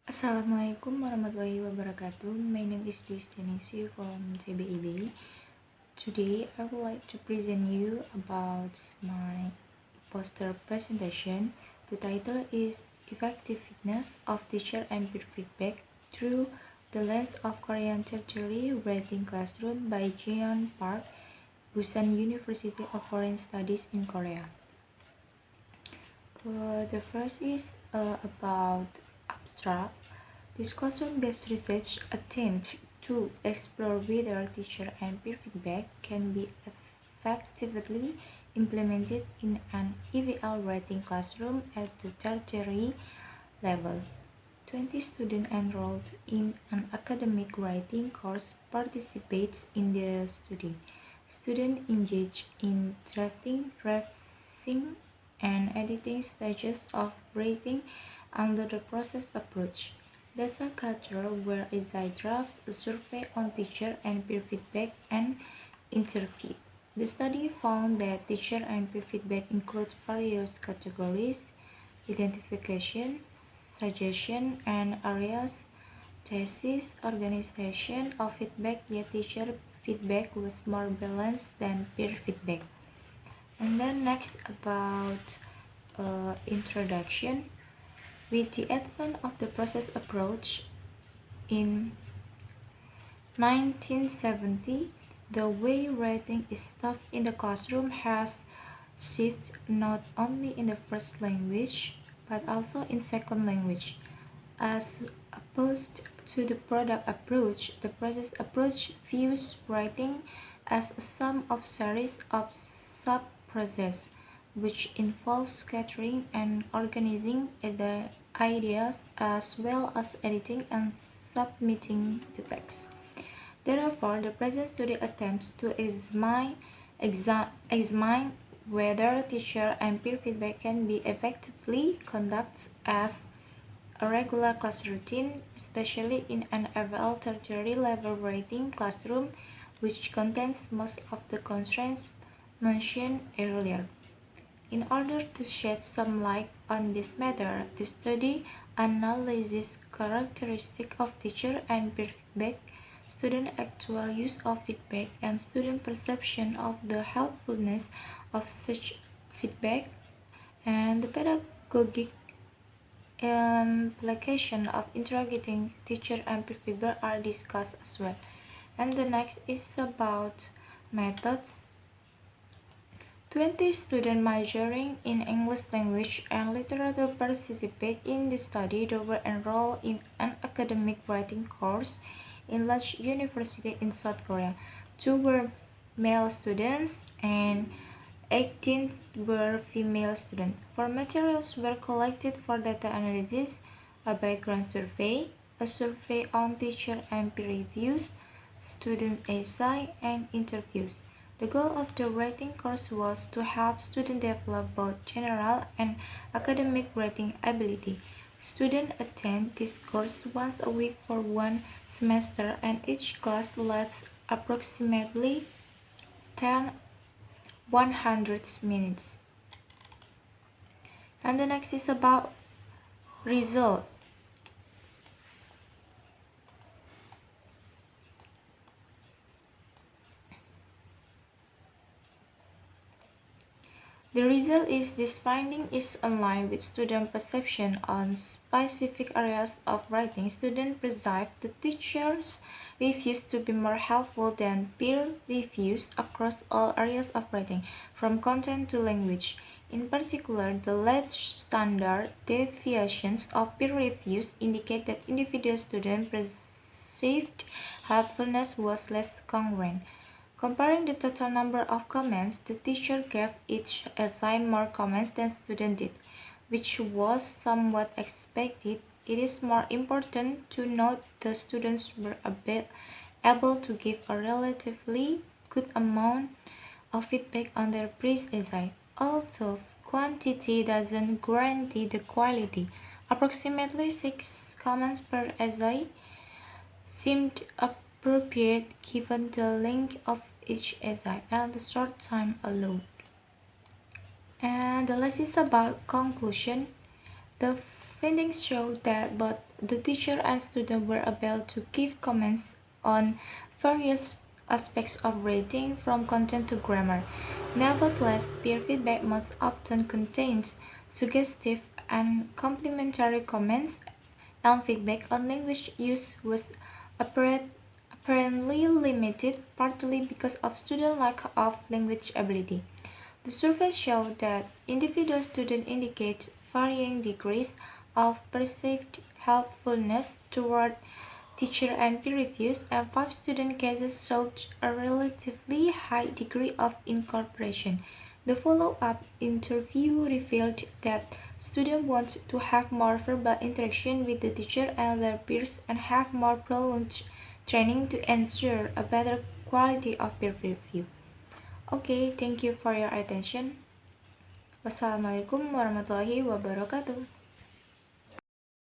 Assalamualaikum warahmatullahi wabarakatuh. My name is Dwi Styaningsih from TBI.B. Today, I would like to present you about my poster presentation. The title is Effectiveness of Teacher and Peer Feedback Through the Lens of Korean Tertiary Writing Classroom by Jeon Park, Busan University of Foreign Studies in Korea. The first is about abstract. This classroom-based research attempts to explore whether teacher and peer feedback can be effectively implemented in an EVL writing classroom at the tertiary level. 20 students enrolled in an academic writing course participates in the study. Students engage in drafting, revising, and editing stages of writing under the process approach. Data capture were essay drafts, a survey on teacher and peer feedback, and interview. The study found that teacher and peer feedback include various categories: identification, suggestion, and areas, thesis, organization of feedback, yet teacher feedback was more balanced than peer feedback. And then next about introduction. With the advent of the process approach in 1970, the way writing is taught in the classroom has shifted not only in the first language but also in second language. As opposed to the product approach, the process approach views writing as a sum of series of sub-processes, which involves scattering and organizing the ideas as well as editing and submitting the text. Therefore, the present study attempts to examine whether teacher and peer feedback can be effectively conducted as a regular class routine, especially in an EVL tertiary level writing classroom, which contains most of the constraints mentioned earlier. In order to shed some light on this matter, the study analyzes characteristics of teacher and peer feedback, student actual use of feedback, and student perception of the helpfulness of such feedback, and the pedagogic implication of interrogating teacher and peer feedback are discussed as well. And the next is about methods. 20 students majoring in English language and literature participate in the study. They were enrolled in an academic writing course in large university in South Korea. 2 were male students and 18 were female students. 4 materials were collected for data analysis: a background survey, a survey on teacher and peer reviews, student essay, and interviews. The goal of the writing course was to help students develop both general and academic writing ability. Students attend this course once a week for 1 semester, and each class lasts approximately 100 minutes. And the next is about result. The result is this finding is aligned with student perception on specific areas of writing. Students perceive the teacher's reviews to be more helpful than peer reviews across all areas of writing, from content to language. In particular, the large standard deviations of peer reviews indicate that individual student perceived helpfulness was less congruent. Comparing the total number of comments, the teacher gave each essay more comments than student did, which was somewhat expected. It is more important to note the students were able to give a relatively good amount of feedback on their pre-essay, although quantity doesn't guarantee the quality. Approximately 6 comments per essay seemed appropriate given the length of each essay and the short time allowed. And the last is about conclusion. The Findings show that both the teacher and student were able to give comments on various aspects of reading, from content to grammar. Nevertheless, peer feedback most often contains suggestive and complimentary comments, and feedback on language use was apparently limited, partly because of student lack of language ability. The survey showed that individual students indicate varying degrees of perceived helpfulness toward teacher and peer reviews, and 5 student cases showed a relatively high degree of incorporation. The follow-up interview revealed that students want to have more verbal interaction with the teacher and their peers and have more prolonged training to ensure a better quality of peer review. Okay, thank you for your attention. Wassalamualaikum warahmatullahi wabarakatuh.